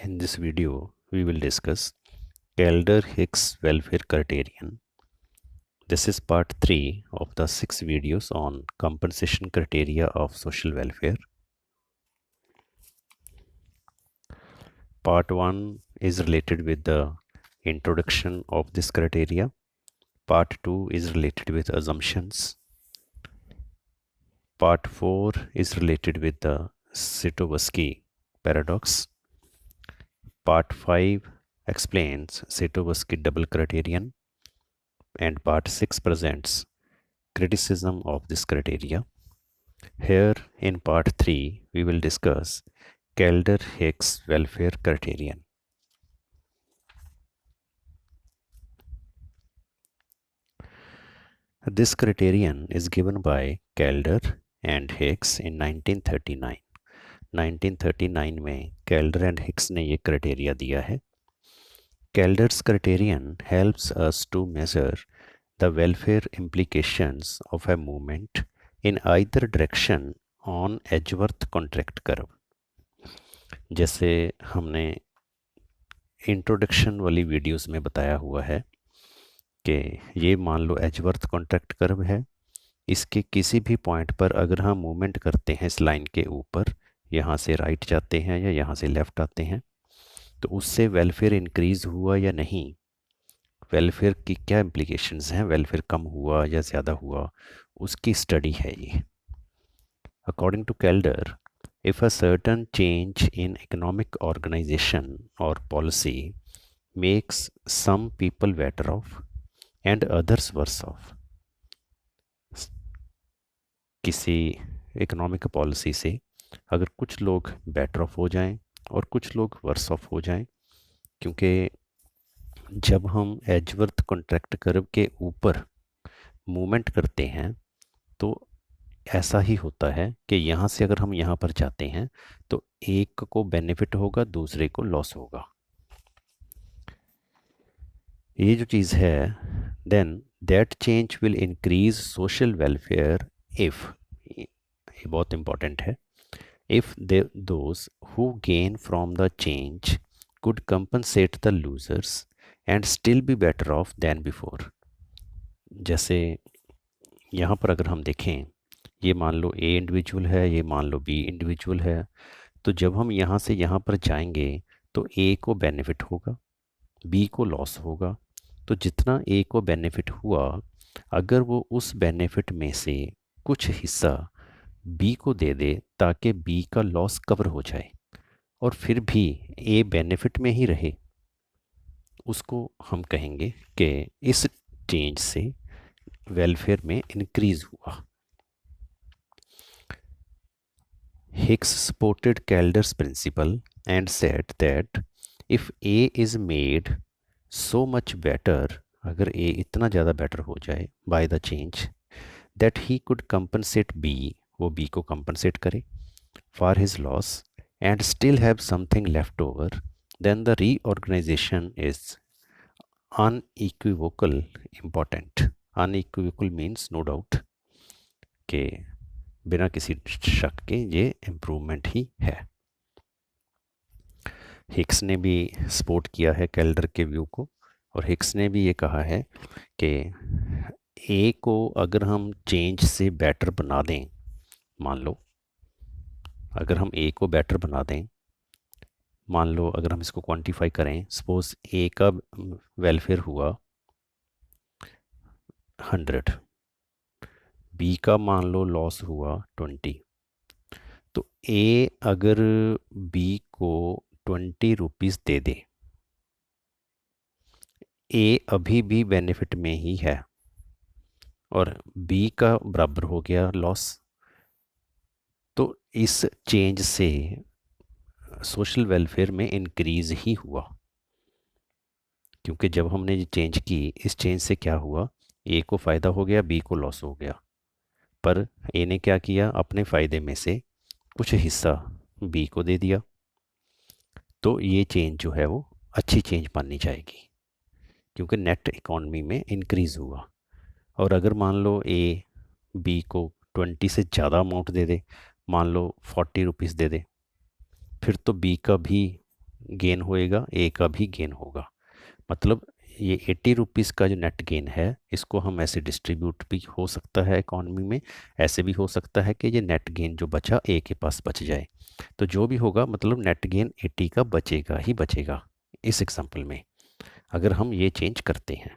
In this video, we will discuss Kaldor-Hicks welfare criterion. This is part 3 of the 6 videos on compensation criteria of social welfare. Part 1 is related with the introduction of this criteria. Part 2 is related with assumptions. Part 4 is related with the Sato-Busky paradox. Part 5 explains Sato-Busky double criterion, and part 6 presents criticism of this criteria. Here in part 3 we will discuss Kaldor-Hicks welfare criterion. This criterion is given by Kaldor and Hicks in 1939. 1939 में Kaldor and Hicks ने ये criteria दिया है. Kaldor's criterion helps us to measure the welfare implications of a movement in either direction on Edgeworth contract curve. जैसे हमने introduction वाली videos में बताया हुआ है कि ये मान लो एजवर्थ कॉन्ट्रैक्ट कर्व है. इसके किसी भी पॉइंट पर अगर हम मूवमेंट करते हैं इस लाइन के ऊपर, यहाँ से राइट जाते हैं या यहाँ से लेफ़्ट आते हैं, तो उससे वेलफेयर इंक्रीज़ हुआ या नहीं, वेलफेयर की क्या इम्प्लीकेशंस हैं, वेलफेयर कम हुआ या ज़्यादा हुआ, उसकी स्टडी है ये. According to Kaldor, if a certain change in economic organization or policy makes some people better off and others worse off, किसी इकोनॉमिक पॉलिसी से अगर कुछ लोग बेटर ऑफ हो जाएं और कुछ लोग वर्स ऑफ हो जाएं, क्योंकि जब हम एजवर्थ कॉन्ट्रैक्ट कर्व के ऊपर मूवमेंट करते हैं तो ऐसा ही होता है कि यहाँ से अगर हम यहाँ पर जाते हैं तो एक को बेनिफिट होगा, दूसरे को लॉस होगा. ये जो चीज़ है, then that change will increase social welfare if, ये बहुत इंपॉर्टेंट है, if those who gain from the change could compensate the losers and still be better off than before. जैसे यहाँ पर अगर हम देखें, ये मान लो ए इंडिविजुअल है, ये मान लो बी इंडिविजुअल है, तो जब हम यहाँ से यहाँ पर जाएंगे तो ए को बेनिफिट होगा, बी को लॉस होगा. तो जितना ए को बेनिफिट हुआ, अगर वो उस बेनिफिट में से कुछ हिस्सा बी को दे दे ताकि बी का लॉस कवर हो जाए और फिर भी ए बेनिफिट में ही रहे, उसको हम कहेंगे कि इस चेंज से वेलफेयर में इंक्रीज हुआ. Hicks supported Kaldor's principle and said that if A is made so much better, अगर A इतना ज़्यादा बेटर हो जाए by the change, that he could compensate B, वो B को compensate करे for his loss and still have something left over, then the reorganization is unequivocal important. Unequivocal means no doubt कि बिना किसी शक के ये इम्प्रूवमेंट ही है. हिक्स ने भी सपोर्ट किया है कैल्डर के व्यू को, और हिक्स ने भी ये कहा है कि ए को अगर हम चेंज से बेटर बना दें, मान लो अगर हम ए को बेटर बना दें, मान लो अगर हम इसको क्वांटिफाई करें, सपोज ए का वेलफेयर हुआ 100, बी का मान लो लॉस हुआ 20, तो ए अगर बी को 20 रुपीज़ दे दे, ए अभी भी बेनिफिट में ही है और बी का बराबर हो गया लॉस. तो इस चेंज से सोशल वेलफेयर में इंक्रीज ही हुआ, क्योंकि जब हमने ये चेंज की, इस चेंज से क्या हुआ, ए को फ़ायदा हो गया, बी को लॉस हो गया, पर ए ने क्या किया, अपने फ़ायदे में से कुछ हिस्सा बी को दे दिया. तो ये चेंज जो है वो अच्छी चेंज मानी जाएगी, क्योंकि नेट इकॉनमी में इंक्रीज़ हुआ. और अगर मान लो ए बी को 20 से ज़्यादा अमाउंट दे दे, मान लो 40 रुपीज़ दे दे, फिर तो बी का भी गेन होएगा, ए का भी गेन होगा। मतलब ये 80 रुपीज़ का जो नेट गेन है, इसको हम ऐसे डिस्ट्रीब्यूट भी हो सकता है इकॉनमी में, ऐसे भी हो सकता है कि ये नेट गेन जो बचा ए के पास बच जाए। तो जो भी होगा मतलब नेट गेन 80 का बचेगा ही बचेगा इस एग्जांपल में, अगर हम ये चेंज करते हैं।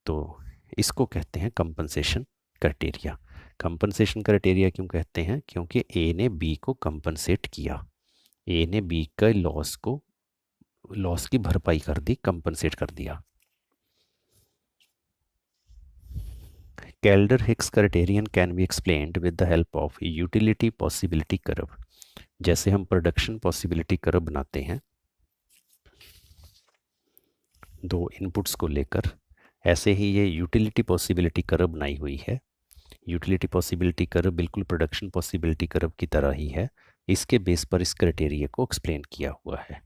तो इसको कहते हैं कंपनसेशन क्राइटेरिया। कंपनसेशन क्राइटेरिया क्यों कहते हैं? क्योंकि ए ने बी को कंपनसेट किया, ए ने बी का लॉस की भरपाई कर दी, कंपनसेट कर दिया। Calder Hicks criterion can be explained with the help of utility possibility curve. जैसे हम प्रोडक्शन पॉसिबिलिटी कर्व बनाते हैं दो इनपुट्स को लेकर, ऐसे ही ये यूटिलिटी पॉसिबिलिटी कर्व बनाई हुई है। यूटिलिटी पॉसिबिलिटी कर्व बिल्कुल प्रोडक्शन पॉसिबिलिटी कर्व की तरह ही है, इसके बेस पर इस क्राइटेरिया को एक्सप्लेन किया हुआ है।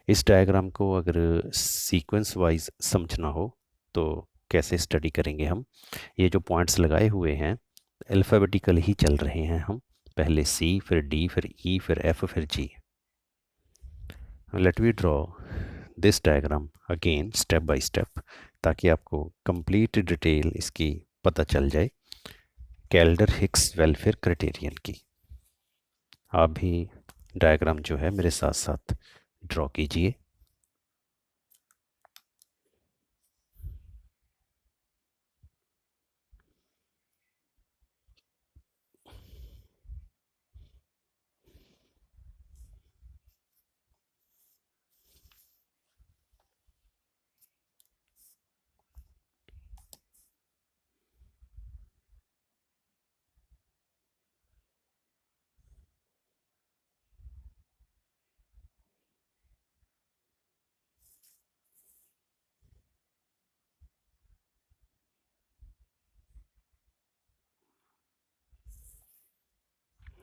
इस डायग्राम को अगर सीक्वेंस वाइज समझना हो तो कैसे स्टडी करेंगे हम? ये जो पॉइंट्स लगाए हुए हैं अल्फ़ाबेटिकल ही चल रहे हैं हम, पहले सी, फिर डी, फिर ई, फिर एफ, फिर G. Let we draw this diagram again step by step, ताकि आपको कंप्लीट डिटेल इसकी पता चल जाए, कैल्डर हिक्स वेलफेयर क्राइटेरियन की। आप भी डायग्राम जो है मेरे साथ साथ ड्रॉ कीजिए।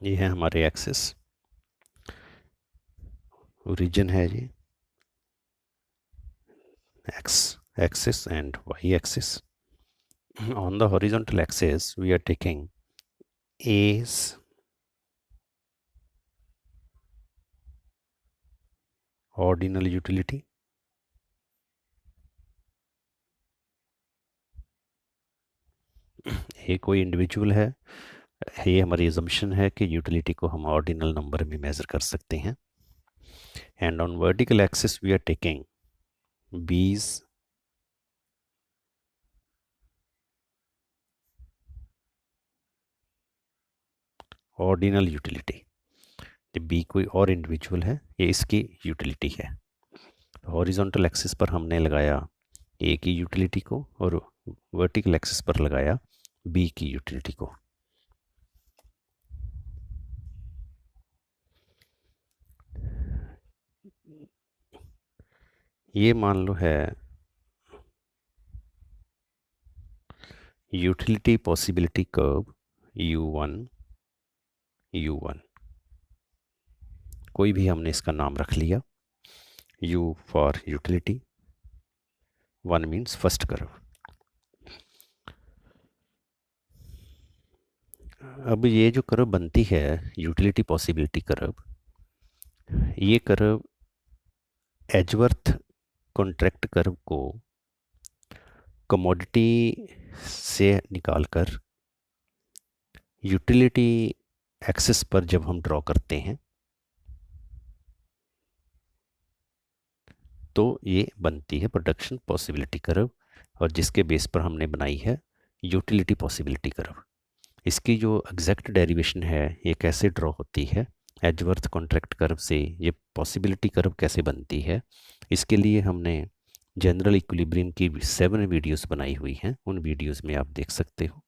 ये है हमारे एक्सिस, ओरिजिन है ये x axis and y axis. On the horizontal axis we are taking A's ordinal utility, ये कोई इंडिविजुअल है, ये हमारी एजम्पशन है कि यूटिलिटी को हम ऑर्डिनल नंबर में मेज़र कर सकते हैं। And on vertical axis we are taking B's ordinal utility. B कोई और इंडिविजुअल है, ये इसकी यूटिलिटी है। हॉरिजॉन्टल एक्सिस पर हमने लगाया ए की यूटिलिटी को और वर्टिकल एक्सिस पर लगाया बी की यूटिलिटी को। ये मान लो है utility possibility curve U1 U1, कोई भी हमने इसका नाम रख लिया, U for utility, 1 means first curve. अब ये जो कर्व बनती है यूटिलिटी पॉसिबिलिटी कर्व, ये कर्व एजवर्थ कॉन्ट्रैक्ट कर्व को कमोडिटी से निकालकर यूटिलिटी एक्सिस पर जब हम ड्रॉ करते हैं तो ये बनती है प्रोडक्शन पॉसिबिलिटी कर्व, और जिसके बेस पर हमने बनाई है यूटिलिटी पॉसिबिलिटी कर्व। इसकी जो एग्जैक्ट डेरिवेशन है ये कैसे ड्रॉ होती है एजवर्थ कॉन्ट्रैक्ट कर्व से, ये पॉसिबिलिटी कर्व कैसे बनती है, इसके लिए हमने जनरल इक्विलिब्रियम की 7 वीडियोस बनाई हुई हैं, उन वीडियोस में आप देख सकते हो,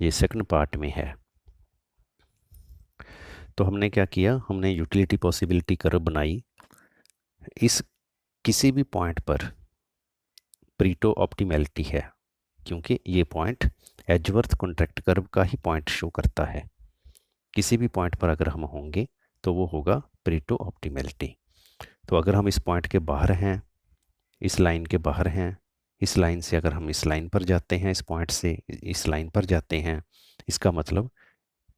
ये सेकंड पार्ट में है। तो हमने क्या किया, हमने यूटिलिटी पॉसिबिलिटी कर्व बनाई, इस किसी भी पॉइंट पर प्रीटो ऑप्टिमैलिटी है, क्योंकि ये पॉइंट एजवर्थ कॉन्ट्रैक्ट कर्व का ही पॉइंट शो करता है। किसी भी पॉइंट पर अगर हम होंगे तो वो होगा प्रीटो ऑप्टिमैलिटी। तो अगर हम इस पॉइंट के बाहर हैं, इस लाइन के बाहर हैं, इस लाइन से अगर हम इस लाइन पर जाते हैं, इस पॉइंट से इस लाइन पर जाते हैं, इसका मतलब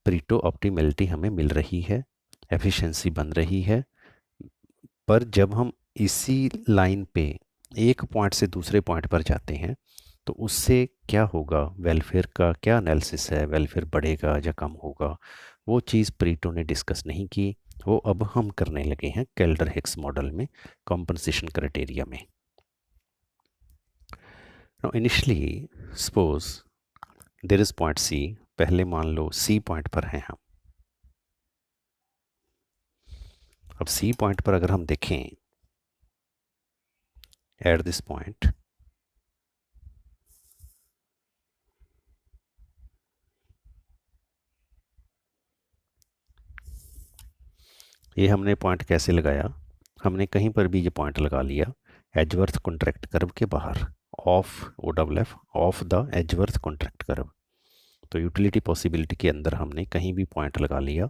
प्रीटो ऑप्टिमैलिटी हमें मिल रही है, एफिशिएंसी बन रही है, पर जब हम इसी लाइन पे एक पॉइंट से दूसरे पॉइंट पर जाते हैं तो उससे क्या होगा, वेलफेयर का क्या एनालिसिस है, वेलफेयर बढ़ेगा या कम होगा, वो चीज़ प्रीटो ने डिस्कस नहीं की। वो अब हम करने लगे हैं केल्डर हिक्स मॉडल में, कॉम्पनसेशन क्राइटेरिया में। Now initially suppose there is point C, पहले मान लो सी पॉइंट पर हैं हम। अब सी पॉइंट पर अगर हम देखें एट दिस पॉइंट, ये हमने पॉइंट कैसे लगाया, हमने कहीं पर भी ये पॉइंट लगा लिया एजवर्थ कॉन्ट्रैक्ट कर्व के बाहर, off O double F of the Edgeworth contract curve. तो यूटिलिटी पॉसिबिलिटी के अंदर हमने कहीं भी पॉइंट लगा लिया,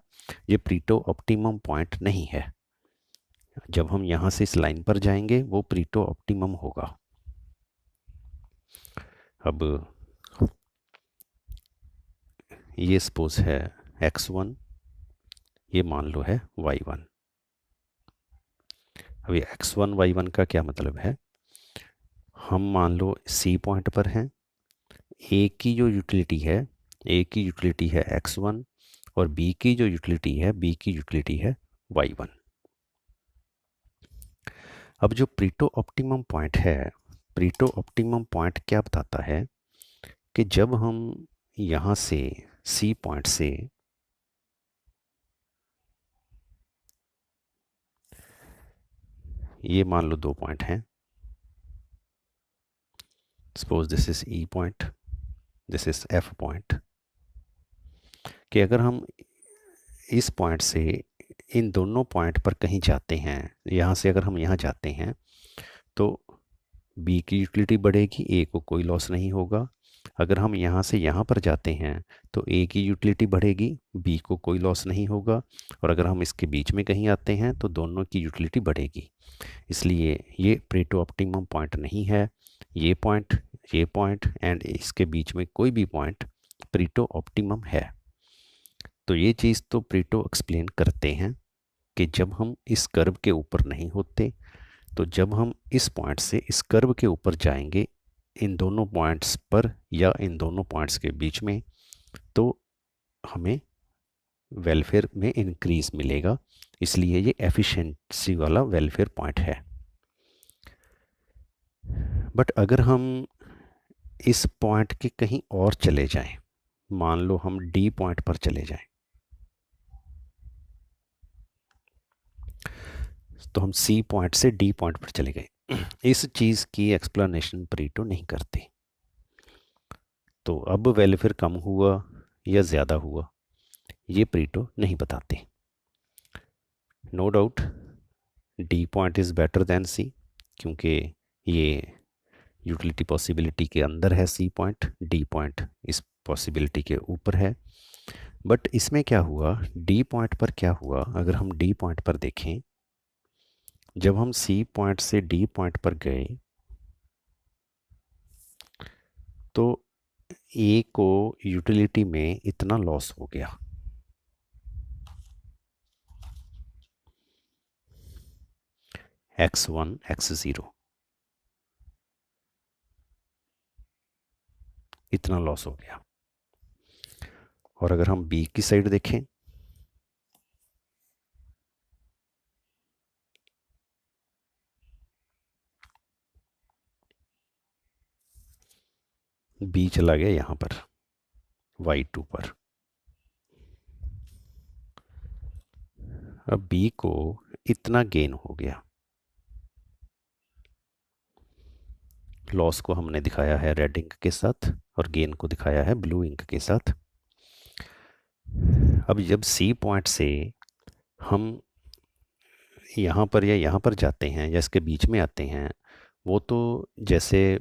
ये प्रीटो ऑप्टिमम पॉइंट नहीं है। जब हम यहाँ से इस लाइन पर जाएंगे वो प्रीटो ऑप्टिमम होगा। अब ये सपोज है x1, ये मान लो है y1। अब ये x1 y1 का क्या मतलब है, हम मान लो सी पॉइंट पर हैं, ए की जो यूटिलिटी है, ए की यूटिलिटी है x1 और बी की जो यूटिलिटी है, बी की यूटिलिटी है y1। अब जो प्रीटो ऑप्टिमम पॉइंट है, प्रीटो ऑप्टिमम पॉइंट क्या बताता है कि जब हम यहाँ से सी पॉइंट से ये मान लो दो पॉइंट हैं, suppose this is E point, this is F point, कि अगर हम इस पॉइंट से इन दोनों पॉइंट पर कहीं जाते हैं, यहाँ से अगर हम यहाँ जाते हैं तो बी की यूटिलिटी बढ़ेगी, ए को कोई लॉस नहीं होगा। अगर हम यहाँ से यहाँ पर जाते हैं तो ए की यूटिलिटी बढ़ेगी, बी को कोई लॉस नहीं होगा। और अगर हम इसके बीच में कहीं आते हैं तो दोनों की यूटिलिटी बढ़ेगी। इसलिए ये प्रीटो ऑप्टिमम पॉइंट नहीं है। ये पॉइंट एंड इसके बीच में कोई भी पॉइंट प्रीटो ऑप्टिमम है। तो ये चीज़ तो प्रीटो एक्सप्लेन करते हैं कि जब हम इस कर्व के ऊपर नहीं होते, तो जब हम इस पॉइंट से इस कर्व के ऊपर जाएंगे इन दोनों पॉइंट्स पर या इन दोनों पॉइंट्स के बीच में, तो हमें वेलफेयर में इंक्रीज मिलेगा। इसलिए ये एफिशिएंसी वाला वेलफेयर पॉइंट है। बट अगर हम इस पॉइंट के कहीं और चले जाएं, मान लो हम डी पॉइंट पर चले जाएं, तो हम सी पॉइंट से डी पॉइंट पर चले गए, इस चीज़ की एक्सप्लेनेशन प्रीटो नहीं करते। तो अब वेलफेयर कम हुआ या ज़्यादा हुआ ये प्रीटो नहीं बताते। No doubt D point is better than C, क्योंकि ये यूटिलिटी पॉसिबिलिटी के अंदर है सी पॉइंट, डी पॉइंट इस पॉसिबिलिटी के ऊपर है। बट इसमें क्या हुआ, डी पॉइंट पर क्या हुआ, अगर हम डी पॉइंट पर देखें, जब हम सी पॉइंट से डी पॉइंट पर गए तो ए को यूटिलिटी में इतना लॉस हो गया, x1 x0 इतना लॉस हो गया। और अगर हम बी की साइड देखें, बी चला गया यहाँ पर y2 पर। अब बी को इतना गेन हो गया, लॉस को हमने दिखाया है रेड इंक के साथ और गेन को दिखाया है ब्लू इंक के साथ। अब जब सी पॉइंट से हम यहाँ पर या यहाँ पर जाते हैं या इसके बीच में आते हैं, वो तो जैसे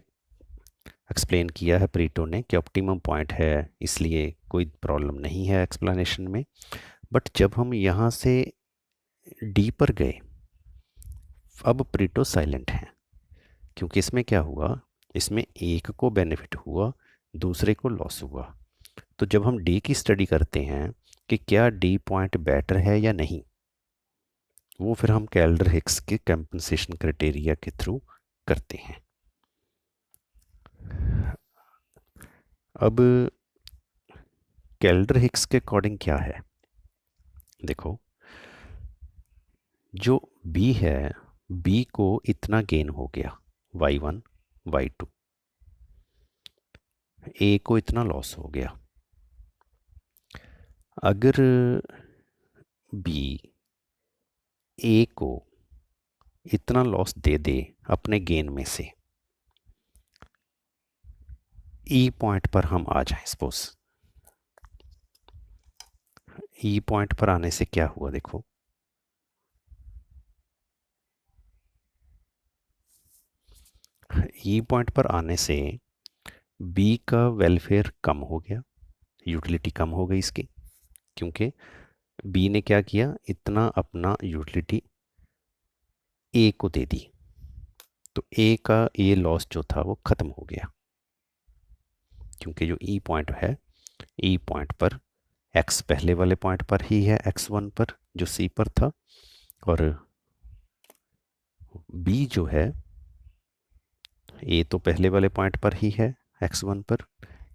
एक्सप्लेन किया है प्रीटो ने कि ऑप्टिमम पॉइंट है, इसलिए कोई प्रॉब्लम नहीं है एक्सप्लेनेशन में। बट जब हम यहाँ से डी पर गए, अब प्रीटो साइलेंट है, क्योंकि इसमें क्या हुआ, इसमें एक को बेनिफिट हुआ, दूसरे को लॉस हुआ। तो जब हम डी की स्टडी करते हैं कि क्या डी पॉइंट बेटर है या नहीं, वो फिर हम कैल्डर हिक्स के कंपनसेशन क्राइटेरिया के थ्रू करते हैं। अब कैल्डर हिक्स के अकॉर्डिंग क्या है, देखो, जो बी है, बी को इतना गेन हो गया y1 y2, ए को इतना लॉस हो गया। अगर बी ए को इतना लॉस दे दे अपने गेन में से, ई पॉइंट पर हम आ जाएं, सपोज ई पॉइंट पर आने से क्या हुआ, देखो, ई पॉइंट पर आने से बी का वेलफेयर कम हो गया, यूटिलिटी कम हो गई इसकी, क्योंकि बी ने क्या किया, इतना अपना यूटिलिटी ए को दे दी, तो ए का ये लॉस जो था वो ख़त्म हो गया, क्योंकि जो ई पॉइंट है, ई पॉइंट पर एक्स पहले वाले पॉइंट पर ही है, x1 पर जो सी पर था, और बी जो है, ए तो पहले वाले पॉइंट पर ही है x1 पर,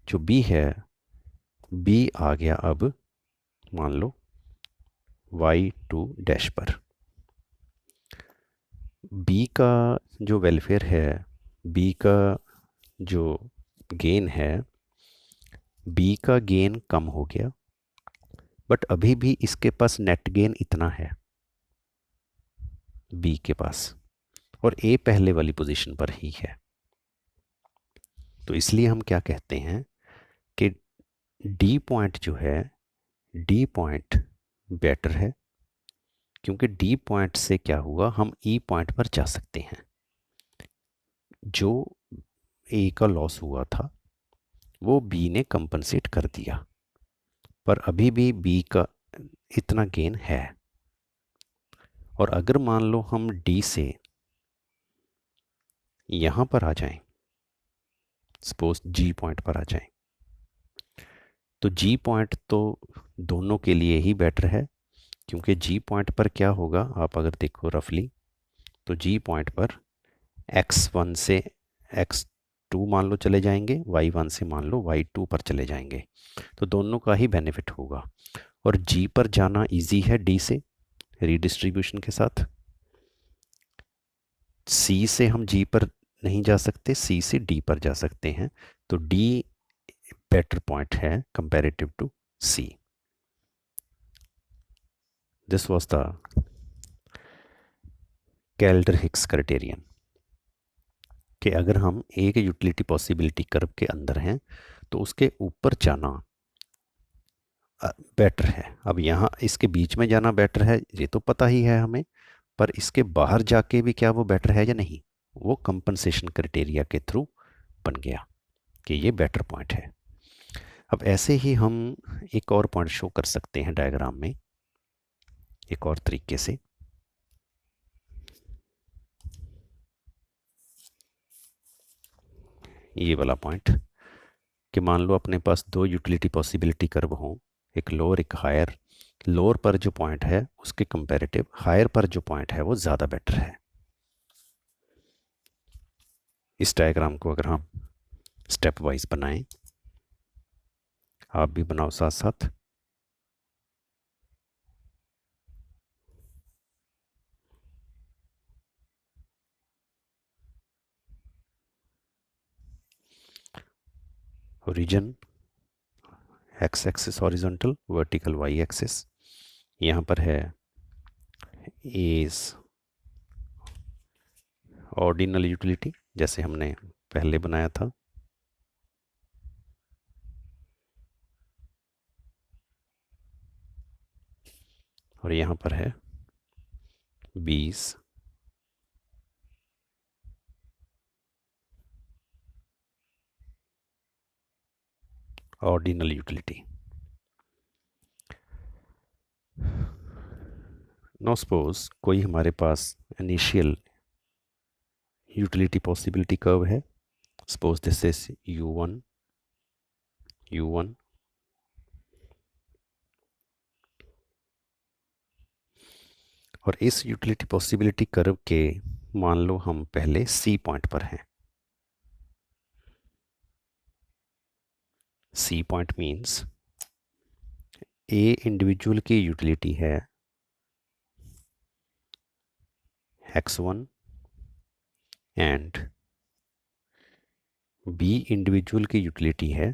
जो बी है, बी आ गया अब मान लो y2 डैश पर। बी का जो वेलफेयर है, बी का जो गेन है, बी का गेन कम हो गया, बट अभी भी इसके पास नेट गेन इतना है बी के पास, और ए पहले वाली पोजीशन पर ही है। तो इसलिए हम क्या कहते हैं कि डी पॉइंट जो है, डी पॉइंट बेटर है, क्योंकि डी पॉइंट से क्या हुआ, हम ई पॉइंट पर जा सकते हैं। जो ए का लॉस हुआ था वो बी ने कंपनसेट कर दिया, पर अभी भी बी का इतना गेन है। और अगर मान लो हम डी से यहाँ पर आ जाएं, सपोज जी पॉइंट पर आ जाएं, तो जी पॉइंट तो दोनों के लिए ही बेटर है, क्योंकि जी पॉइंट पर क्या होगा, आप अगर देखो रफली, तो जी पॉइंट पर x1 से x2 मान लो चले जाएंगे, y1 से मान लो y2 पर चले जाएंगे, तो दोनों का ही बेनिफिट होगा। और जी पर जाना इजी है डी से रीडिस्ट्रीब्यूशन के साथ, सी से हम जी पर नहीं जा सकते, सी से डी पर जा सकते हैं, तो डी बेटर पॉइंट है comparative to C. This was the Kaldor Hicks criterion, कि अगर हम एक यूटिलिटी पॉसिबिलिटी कर्व के अंदर हैं तो उसके ऊपर जाना बेटर है। अब यहाँ इसके बीच में जाना बेटर है, ये तो पता ही है हमें, पर इसके बाहर जाके भी क्या वो बेटर है या नहीं, वो कंपनसेशन क्राइटेरिया के थ्रू बन गया कि ये बेटर पॉइंट है। अब ऐसे ही हम एक और पॉइंट शो कर सकते हैं डायग्राम में एक और तरीके से। ये वाला पॉइंट, कि मान लो अपने पास दो यूटिलिटी पॉसिबिलिटी कर्व हों, एक लोअर एक हायर, लोअर पर जो पॉइंट है उसके कंपैरेटिव हायर पर जो पॉइंट है वो ज़्यादा बेटर है। इस डायग्राम को अगर हम स्टेप वाइज बनाएं, आप भी बनाओ साथ साथ। Origin X axis horizontal, vertical Y axis, यहाँ पर है एज ऑर्डिनल यूटिलिटी जैसे हमने पहले बनाया था, और यहाँ पर है 20 ऑर्डिनल यूटिलिटी। नो सपोज कोई हमारे पास इनिशियल यूटिलिटी पॉसिबिलिटी कर्व है, suppose this is u1 u1, और इस यूटिलिटी पॉसिबिलिटी कर्व के मान लो हम पहले सी पॉइंट पर हैं। C point means A individual की यूटिलिटी है x1 एंड बी इंडिविजुअल की यूटिलिटी है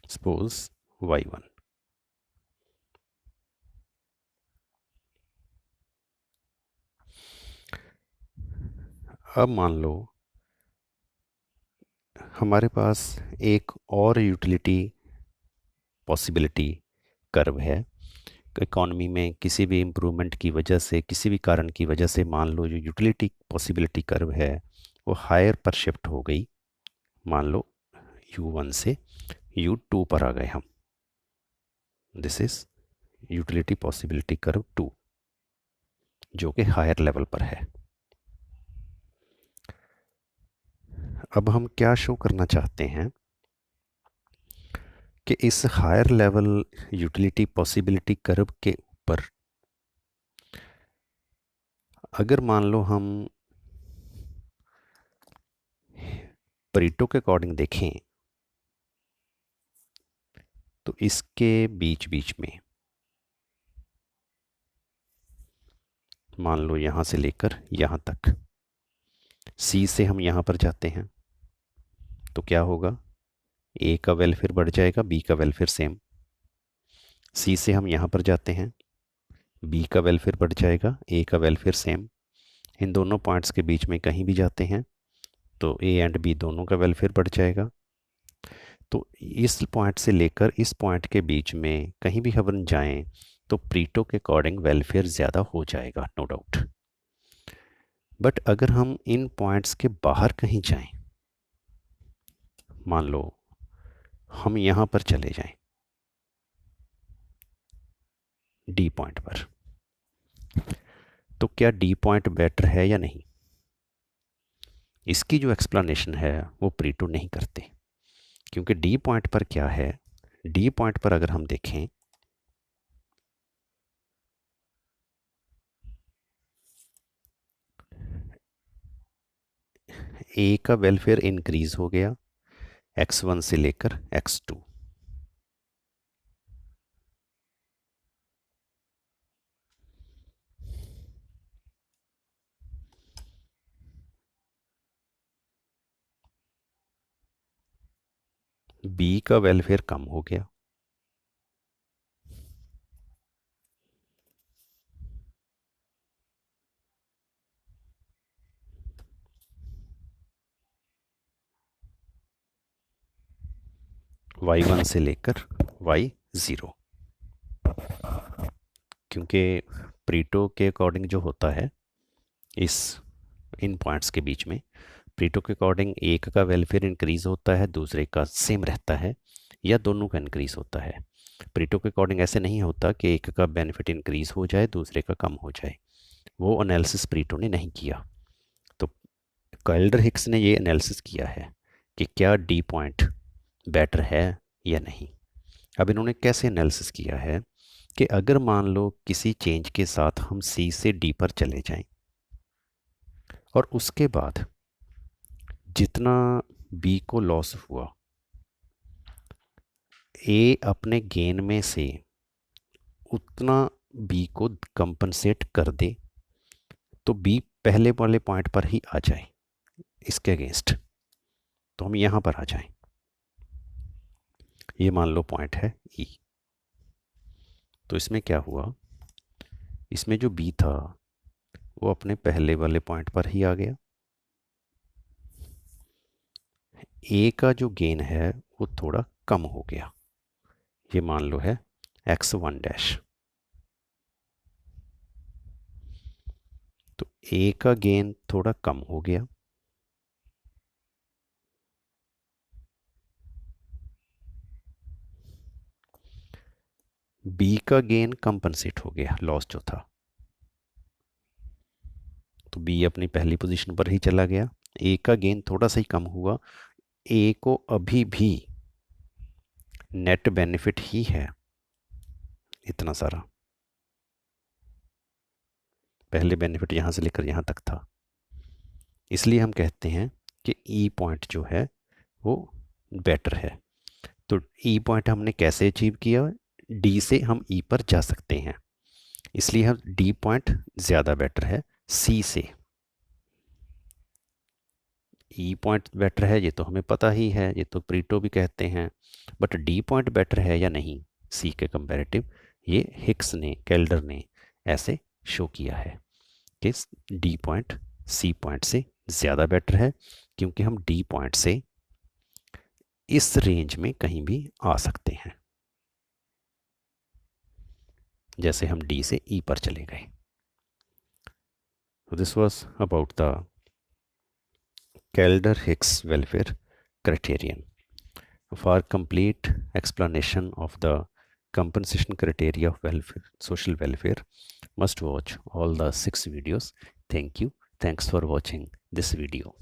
सपोज y1। अब मान लो हमारे पास एक और यूटिलिटी पॉसिबिलिटी कर्व है। इकॉनमी में किसी भी इम्प्रूवमेंट की वजह से, किसी भी कारण की वजह से मान लो जो यूटिलिटी पॉसिबिलिटी कर्व है वो हायर पर शिफ्ट हो गई। मान लो U1 से U2 पर आ गए हम। This is utility possibility curve 2 जो कि हायर लेवल पर है। अब हम क्या शो करना चाहते हैं कि इस higher level utility possibility curve के ऊपर अगर मान लो हम परीटो के अकॉर्डिंग देखें तो इसके बीच बीच में मान लो यहाँ से लेकर यहाँ तक सी से हम यहाँ पर जाते हैं तो क्या होगा, ए का वेलफेयर बढ़ जाएगा, बी का वेलफेयर सेम। सी से हम यहाँ पर जाते हैं, बी का वेलफेयर बढ़ जाएगा, ए का वेलफेयर सेम। इन दोनों पॉइंट्स के बीच में कहीं भी जाते हैं तो ए एंड बी दोनों का वेलफेयर बढ़ जाएगा। तो इस पॉइंट से लेकर इस पॉइंट के बीच में कहीं भी हम जाएं तो प्रीटो के अकॉर्डिंग वेलफेयर ज़्यादा हो जाएगा, नो डाउट। बट अगर हम इन पॉइंट्स के बाहर कहीं जाएं, मान लो हम यहाँ पर चले जाएं डी पॉइंट पर, तो क्या डी पॉइंट बेटर है या नहीं, इसकी जो एक्सप्लेनेशन है वो प्रीटो नहीं करते। क्योंकि डी पॉइंट पर क्या है, डी पॉइंट पर अगर हम देखें ए का वेलफेयर इंक्रीज हो गया x1 से लेकर x2। बी का वेलफेयर कम हो गया, y1 से लेकर y0। क्योंकि प्रीटो के अकॉर्डिंग जो होता है इस इन पॉइंट्स के बीच में, प्रीटो के अकॉर्डिंग एक का वेलफेयर इंक्रीज होता है, दूसरे का सेम रहता है, या दोनों का इंक्रीज होता है। प्रीटो के अकॉर्डिंग ऐसे नहीं होता कि एक का बेनिफिट इंक्रीज हो जाए दूसरे का कम हो जाए, वो एनालिसिस प्रीटो ने नहीं किया। तो काइल्डर हिक्स ने ये एनालिसिस किया है कि क्या डी पॉइंट बेटर है या नहीं। अब इन्होंने कैसे एनालिसिस किया है कि अगर मान लो किसी चेंज के साथ हम सी से डी पर चले जाएं और उसके बाद जितना बी को लॉस हुआ ए अपने गेन में से उतना बी को कंपनसेट कर दे तो बी पहले वाले पॉइंट पर ही आ जाए इसके अगेंस्ट, तो हम यहाँ पर आ जाएं। ये मान लो पॉइंट है ई। तो इसमें क्या हुआ, इसमें जो बी था वो अपने पहले वाले पॉइंट पर ही आ गया। ए का जो गेन है वो थोड़ा कम हो गया, ये मान लो है x1 डैश। तो ए का गेन थोड़ा कम हो गया, बी का गेन कंपनसेट हो गया लॉस जो था, तो बी अपनी पहली पोजीशन पर ही चला गया। ए का गेन थोड़ा सा ही कम हुआ, ए को अभी भी नेट बेनिफिट ही है इतना सारा। पहले बेनिफिट यहाँ से लेकर यहाँ तक था, इसलिए हम कहते हैं कि ई पॉइंट जो है वो बेटर है। तो ई पॉइंट हमने कैसे अचीव किया, डी से हम ई पर जा सकते हैं, इसलिए हम डी पॉइंट ज़्यादा बेटर है सी से। ई पॉइंट बेटर है ये तो हमें पता ही है, ये तो प्रीटो भी कहते हैं, बट डी पॉइंट बेटर है या नहीं सी के कंपैरेटिव, ये हिक्स ने कैल्डर ने ऐसे शो किया है कि डी पॉइंट सी पॉइंट से ज़्यादा बेटर है, क्योंकि हम डी पॉइंट से इस रेंज में कहीं भी आ सकते हैं, जैसे हम डी से ई पर चले गए। So this was about the Kaldor-Hicks welfare criterion. For complete explanation of the compensation criteria of welfare, social welfare, must watch all the 6 videos. Thank you. Thanks for watching this video.